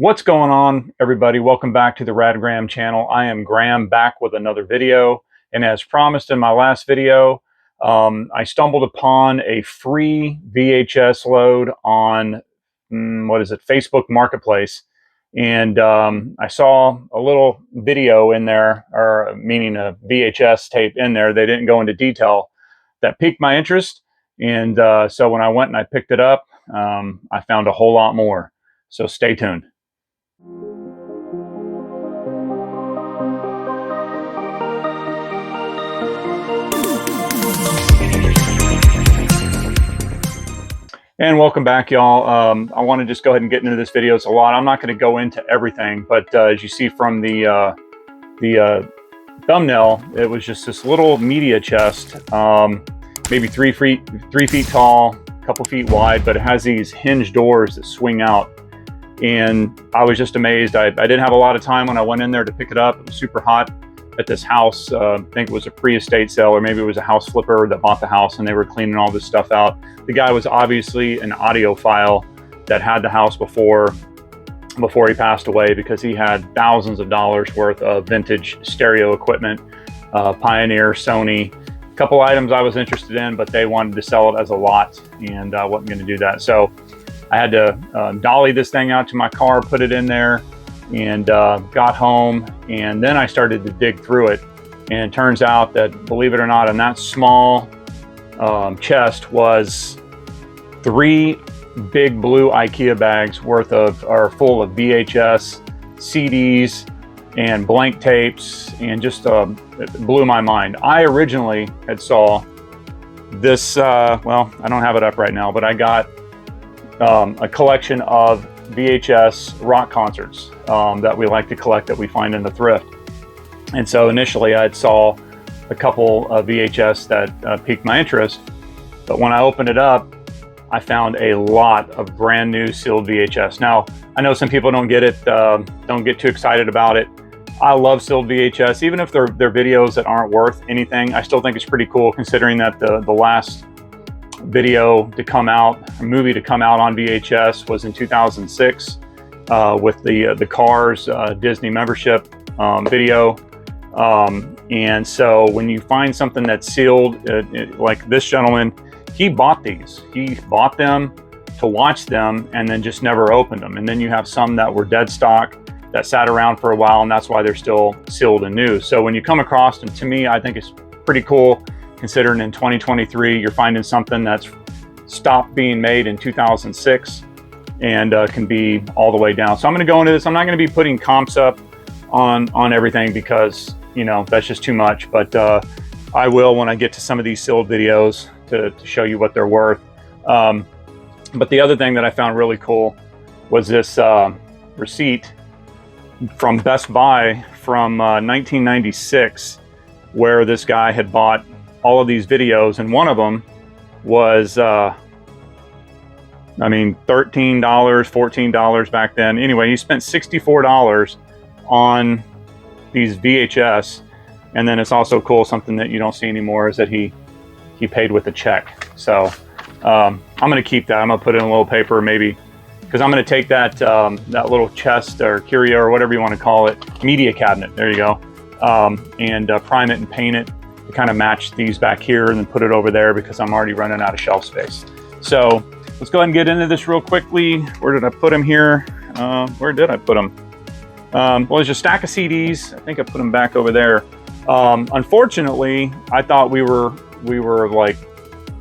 What's going on, everybody? Welcome back to the Radgraham channel. I am Graham, back with another video. And as promised in my last video, I stumbled upon a free VHS load on, Facebook Marketplace. And I saw a little video in there, or meaning a VHS tape in there. They didn't go into detail. That piqued my interest. And so when I went and I picked it up, I found a whole lot more. So stay tuned. And welcome back, y'all. I want to just go ahead and get into this video. It's a lot. I'm not going to go into everything, but as you see from the thumbnail, it was just this little media chest, maybe 3 feet tall, a couple feet wide, but it has these hinge doors that swing out. And I was just amazed. I didn't have a lot of time when I went in there to pick it up. It was super hot at this house. I think it was a pre-estate sale, or maybe it was a house flipper that bought the house and they were cleaning all this stuff out. The guy was obviously an audiophile that had the house before he passed away, because he had thousands of dollars worth of vintage stereo equipment, Pioneer, Sony. A couple items I was interested in, but they wanted to sell it as a lot, and I wasn't going to do that. So I had to dolly this thing out to my car, put it in there, and got home. And then I started to dig through it. And it turns out that, believe it or not, in that small chest was 3 big blue IKEA bags worth of, are full of VHS, CDs, and blank tapes, and just it blew my mind. I originally had saw this, well, I don't have it up right now, but I got a collection of VHS rock concerts that we like to collect, that we find in the thrift. And so initially I saw a couple of VHS that piqued my interest, but when I opened it up, I found a lot of brand new sealed VHS. Now, I know some people don't get it, don't get too excited about it. I love sealed VHS, even if they're videos that aren't worth anything. I still think it's pretty cool, considering that the last video to come out, a movie to come out on VHS, was in 2006 with the Cars Disney membership video. And so when you find something that's sealed, like this gentleman, he bought these. He bought them to watch them and then just never opened them. And then you have some that were dead stock that sat around for a while, and that's why they're still sealed and new. So when you come across them, to me, I think it's pretty cool, considering in 2023 you're finding something that's stopped being made in 2006 and can be all the way down. So I'm going to go into this. I'm not going to be putting comps up on everything, because, you know, that's just too much. But I will when I get to some of these sealed videos to show you what they're worth. But the other thing that I found really cool was this receipt from Best Buy from 1996, where this guy had bought all of these videos, and one of them was $13, $14 back then. Anyway, he spent $64 on these VHS. And then it's also cool, something that you don't see anymore, is that he paid with a check. So I'm going to keep that. I'm going to put it in a little paper, maybe, because I'm going to take that that little chest or curio, or whatever you want to call it, media cabinet, there you go, and prime it and paint it to kind of match these back here, and then put it over there, because I'm already running out of shelf space. So let's go ahead and get into this real quickly. Where did I put them here? Where did I put them? Well, there's a stack of CDs. I think I put them back over there. Unfortunately, I thought we were like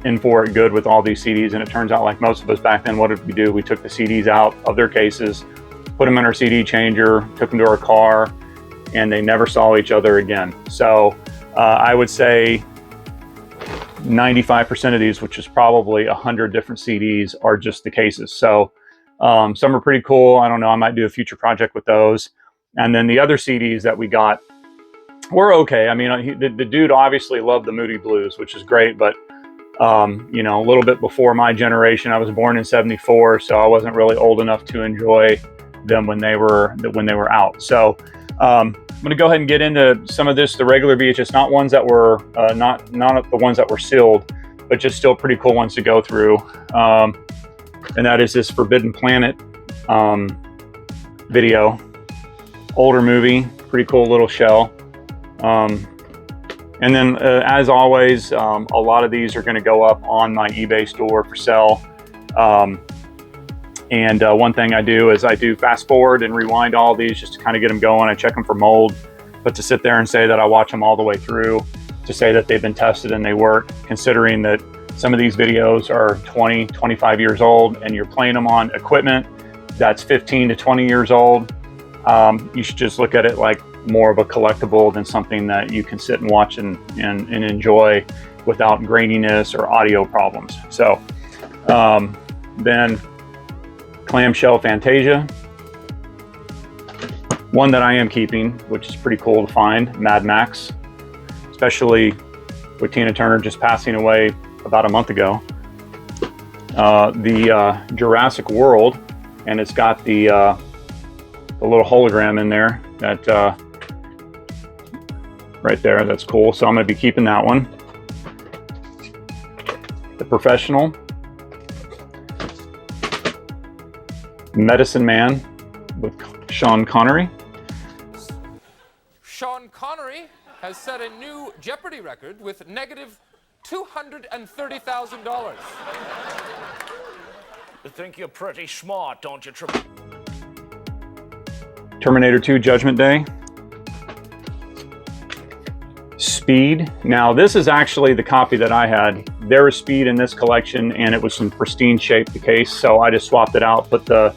in for it good with all these CDs, and it turns out, like most of us back then, what did we do? We took the CDs out of their cases, put them in our CD changer, took them to our car, and they never saw each other again. So I would say 95% of these, which is probably 100 different CDs, are just the cases. So some are pretty cool. I don't know, I might do a future project with those. And then the other CDs that we got were okay. I mean, the dude obviously loved the Moody Blues, which is great, but you know, a little bit before my generation. I was born in '74, so I wasn't really old enough to enjoy them when they were out. So I'm going to go ahead and get into some of this, the regular VHS, not ones that were not the ones that were sealed, but just still pretty cool ones to go through. And that is this Forbidden Planet video. Older movie, pretty cool little shell. And then as always, a lot of these are going to go up on my eBay store for sale. One thing I do is I do fast forward and rewind all these just to kind of get them going. I check them for mold, but to sit there and say that I watch them all the way through, to say that they've been tested and they work, considering that some of these videos are 20, 25 years old and you're playing them on equipment that's 15 to 20 years old, you should just look at it like more of a collectible than something that you can sit and watch and enjoy without graininess or audio problems. So then clamshell Fantasia. One that I am keeping, which is pretty cool to find, Mad Max, especially with Tina Turner just passing away about a month ago. The Jurassic World, and it's got the little hologram in there that right there. That's cool. So I'm going to be keeping that one. The Professional, Medicine Man with Sean Connery. Sean Connery has set a new Jeopardy record with negative $230,000. You think you're pretty smart, don't you, Terminator 2 Judgment Day. Speed. Now this is actually the copy that I had. There was Speed in this collection and it was in pristine shape, the case, so I just swapped it out, put that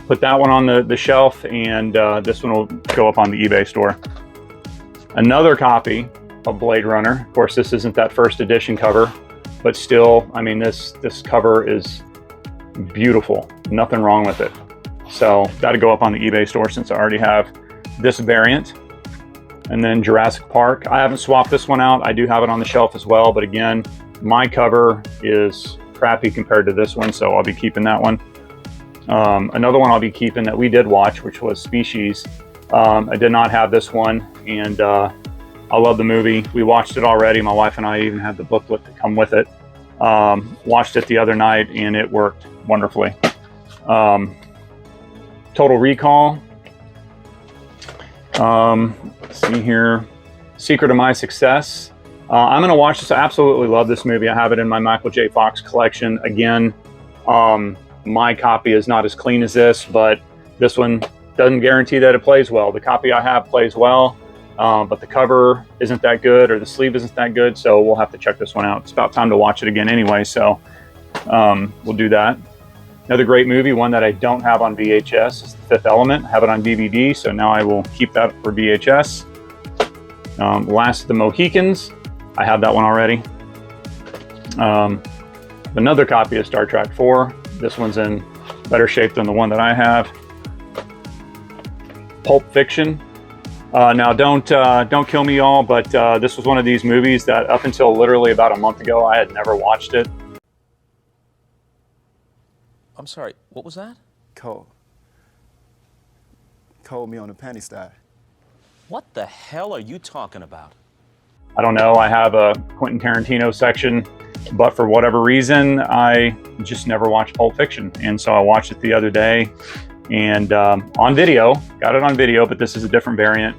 one on the shelf, and this one will go up on the eBay store. Another copy of Blade Runner. Of course, this isn't that first edition cover, but still, I mean, this cover is beautiful. Nothing wrong with it. So that'll go up on the eBay store since I already have this variant. And then Jurassic Park. I haven't swapped this one out. I do have it on the shelf as well, but again, my cover is crappy compared to this one, so I'll be keeping that one. Another one I'll be keeping that we did watch, which was Species. I did not have this one, and I love the movie. We watched it already. My wife and I even had the booklet to come with it. Watched it the other night, and it worked wonderfully. Total Recall. Let's see here. Secret of My Success. I'm going to watch this. I absolutely love this movie. I have it in my Michael J. Fox collection. Again, my copy is not as clean as this, but this one doesn't guarantee that it plays well. The copy I have plays well, but the cover isn't that good, or the sleeve isn't that good, so we'll have to check this one out. It's about time to watch it again anyway, so we'll do that. Another great movie, one that I don't have on VHS, is The Fifth Element. I have it on DVD, so now I will keep that for VHS. Last of the Mohicans. I have that one already. Another copy of Star Trek 4. This one's in better shape than the one that I have. Pulp Fiction. Now don't kill me, y'all, but this was one of these movies that up until literally about a month ago, I had never watched it. I'm sorry, what was that? Cold me on the panty style. What the hell are you talking about? I don't know, I have a Quentin Tarantino section, but for whatever reason, I just never watched Pulp Fiction. And so I watched it the other day, and on video, got it on video, but this is a different variant.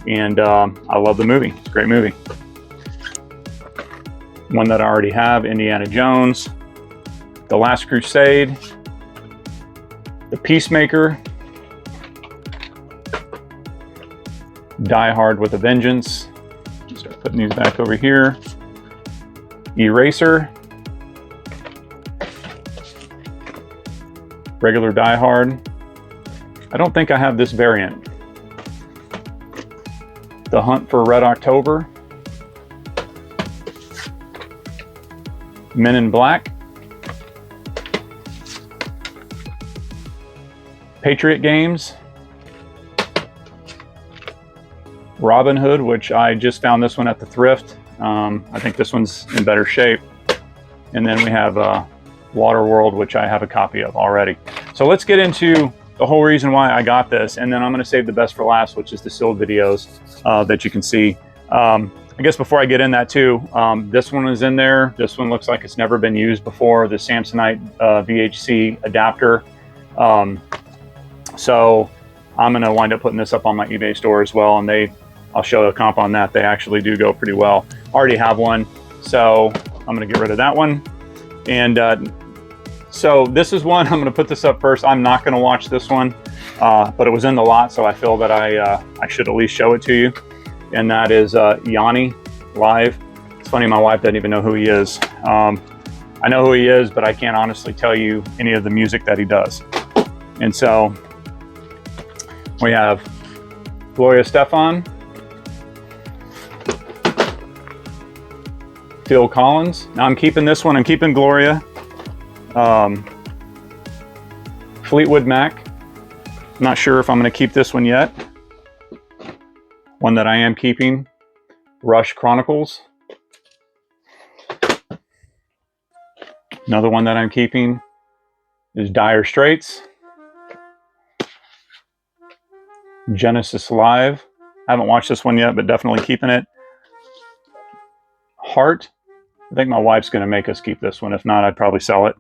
And I love the movie, it's a great movie. One that I already have, Indiana Jones, The Last Crusade, The Peacemaker, Die Hard with a Vengeance. Start putting these back over here. Eraser, regular Die Hard. I don't think I have this variant. The Hunt for Red October, Men in Black, Patriot Games, Robin Hood, which I just found this one at the thrift. I think this one's in better shape. And then we have Waterworld, which I have a copy of already. So let's get into the whole reason why I got this, and then I'm going to save the best for last, which is the sealed videos that you can see. I guess before I get in that too, this one is in there. This one looks like it's never been used before, the Samsonite VHC adapter. So I'm going to wind up putting this up on my eBay store as well, and I'll show a comp on that. They actually do go pretty well. Already have one, so I'm going to get rid of that one. And so this is one, I'm going to put this up first. I'm not going to watch this one, but it was in the lot, so I feel that I should at least show it to you. And that is Yanni live. It's funny, my wife doesn't even know who he is. I know who he is, but I can't honestly tell you any of the music that he does. And so we have Gloria Estefan, Phil Collins. Now I'm keeping this one. I'm keeping Gloria. Fleetwood Mac. I'm not sure if I'm going to keep this one yet. One that I am keeping, Rush Chronicles. Another one that I'm keeping is Dire Straits. Genesis Live. I haven't watched this one yet, but definitely keeping it. Heart. I think my wife's going to make us keep this one. If not, I'd probably sell it.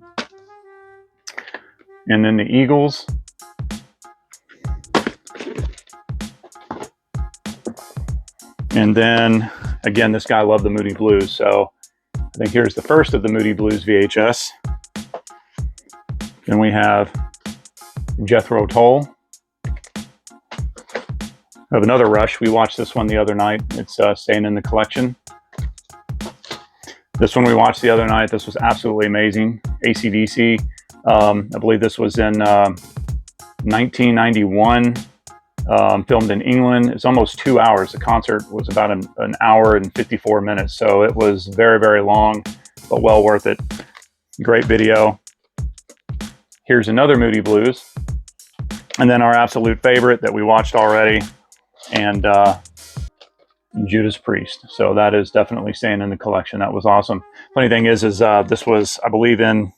And then the Eagles. And then, again, this guy loved the Moody Blues. So I think here's the first of the Moody Blues VHS. Then we have Jethro Tull. I have another Rush. We watched this one the other night. It's staying in the collection. This one we watched the other night. This was absolutely amazing. AC/DC. I believe this was in 1991. Filmed in England. It's almost 2 hours. The concert was about an hour and 54 minutes. So it was very, very long, but well worth it. Great video. Here's another Moody Blues. And then our absolute favorite that we watched already, and Judas Priest. So that is definitely staying in the collection. That was awesome. Funny thing is this was, I believe, in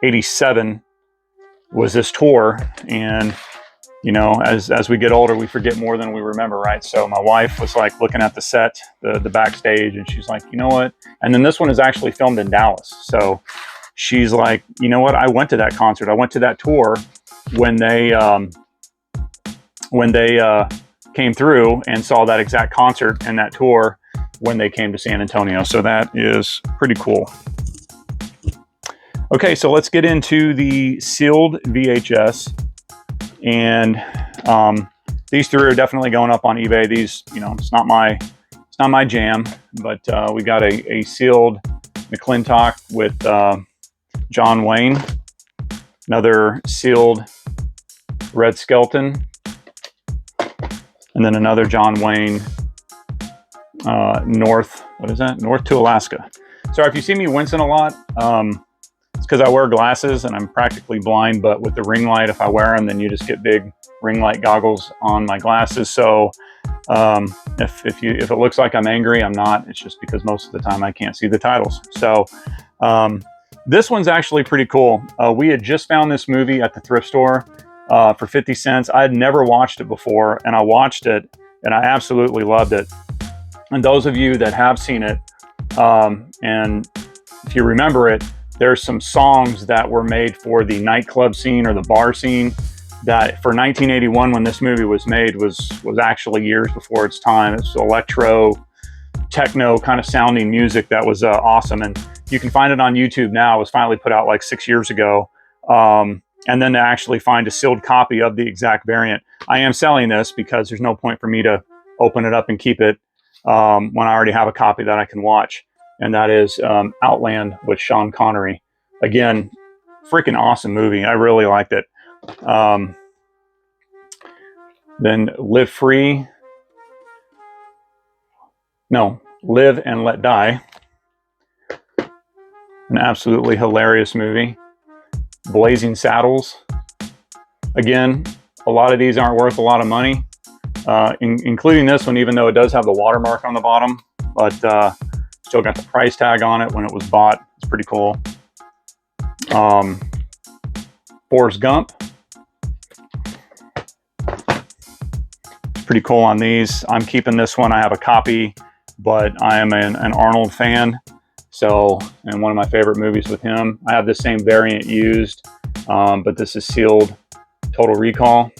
'87 was this tour, and you know, as we get older, we forget more than we remember, right? So my wife was like looking at the set, the backstage, and she's like, you know what? And then this one is actually filmed in Dallas. So she's like, you know what? I went to that concert. I went to that tour when they came through and saw that exact concert and that tour when they came to San Antonio. So that is pretty cool. Okay, so let's get into the sealed VHS. And these three are definitely going up on eBay. These, you know, it's not my jam, but we got a sealed McClintock with John Wayne, another sealed Red Skelton, and then another John Wayne North to Alaska. Sorry if you see me wincing a lot. It's because I wear glasses and I'm practically blind, but with the ring light, if I wear them, then you just get big ring light goggles on my glasses. So if it looks like I'm angry, I'm not. It's just because most of the time I can't see the titles. So this one's actually pretty cool. We had just found this movie at the thrift store for 50 cents. I had never watched it before, and I watched it and I absolutely loved it. And those of you that have seen it, and if you remember it, there's some songs that were made for the nightclub scene or the bar scene that for 1981, when this movie was made, was actually years before its time. It's electro, techno kind of sounding music that was awesome. And you can find it on YouTube now. It was finally put out like 6 years ago. And then to actually find a sealed copy of the exact variant. I am selling this because there's no point for me to open it up and keep it when I already have a copy that I can watch. And that is Outland with Sean Connery. Again, freaking awesome movie. I really liked it. Then Live and Let Die. An absolutely hilarious movie. Blazing Saddles. Again, a lot of these aren't worth a lot of money, including this one, even though it does have the watermark on the bottom. But still got the price tag on it when it was bought. It's pretty cool. Forrest Gump. It's pretty cool on these. I'm keeping this one. I have a copy, but I am an Arnold fan. So, and one of my favorite movies with him. I have the same variant used, but this is sealed. Total Recall.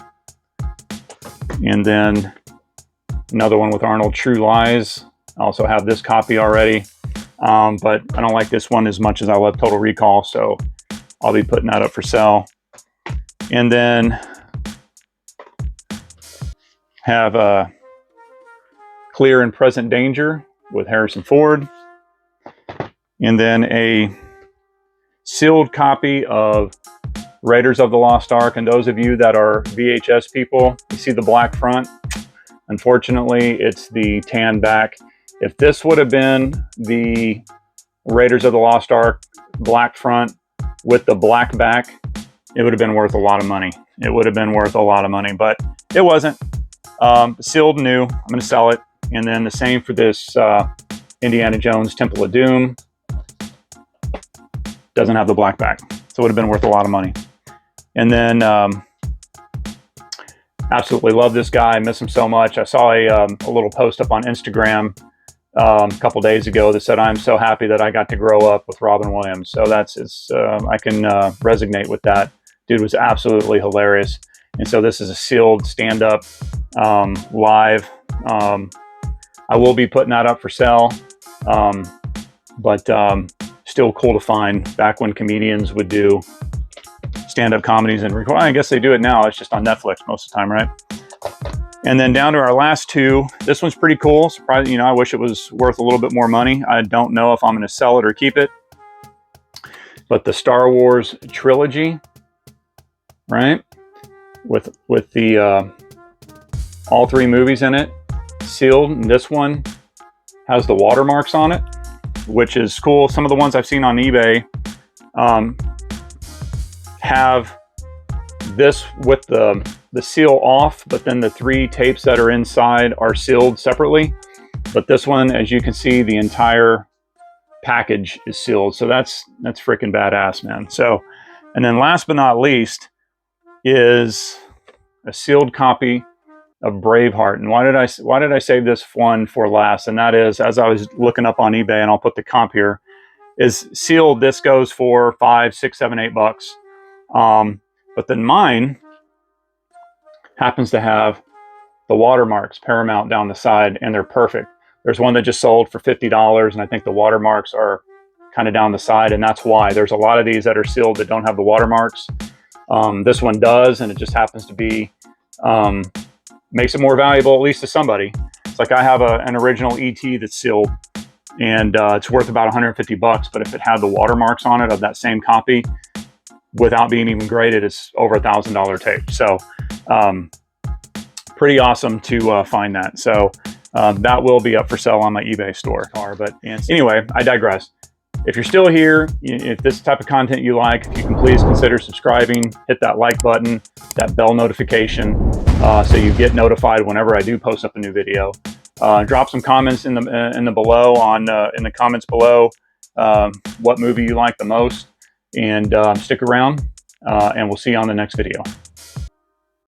And then another one with Arnold, True Lies. I also have this copy already, but I don't like this one as much as I love Total Recall, so I'll be putting that up for sale. And then have Clear and Present Danger with Harrison Ford. And then a sealed copy of Raiders of the Lost Ark. And those of you that are VHS people, you see the black front. Unfortunately, it's the tan back. If this would have been the Raiders of the Lost Ark black front with the black back, it would have been worth a lot of money. It would have been worth a lot of money, but it wasn't. Sealed new. I'm going to sell it. And then the same for this Indiana Jones Temple of Doom. Doesn't have the black back, so it would have been worth a lot of money. And then absolutely love this guy. I miss him so much. I saw a little post up on Instagram a couple days ago that said, "I'm so happy that I got to grow up with Robin Williams." So I can resonate with that. Dude was absolutely hilarious. And so this is a sealed stand-up live. I will be putting that up for sale, but still cool to find. Back when comedians would do stand-up comedies and record, I guess they do it now. It's just on Netflix most of the time, right? And then down to our last two. This one's pretty cool. Surprising, you know, I wish it was worth a little bit more money. I don't know if I'm going to sell it or keep it. But the Star Wars trilogy, right? With the all three movies in it, sealed. And this one has the watermarks on it, which is cool. Some of the ones I've seen on eBay have this with the seal off, but then the three tapes that are inside are sealed separately. But this one, as you can see, the entire package is sealed. So that's freaking badass, man. So, and then last but not least is a sealed copy of Braveheart. And why did I save this one for last? And that is, as I was looking up on eBay, and I'll put the comp here, is sealed. This goes for $5, $6, $7, $8. But then mine happens to have the watermarks, Paramount, down the side, and they're perfect. There's one that just sold for $50, and I think the watermarks are kind of down the side, and that's why. There's a lot of these that are sealed that don't have the watermarks. This one does, and it just happens to be, makes it more valuable, at least to somebody. It's like I have an original ET that's sealed, and it's worth about $150, but if it had the watermarks on it of that same copy, without being even graded, it's over $1,000 tape. So pretty awesome to find that. So that will be up for sale on my eBay store. But anyway, I digress. If you're still here, if this type of content you like, if you can please consider subscribing, hit that like button, that bell notification, so you get notified whenever I do post up a new video. Drop some comments in the comments below what movie you like the most, and stick around, and we'll see you on the next video.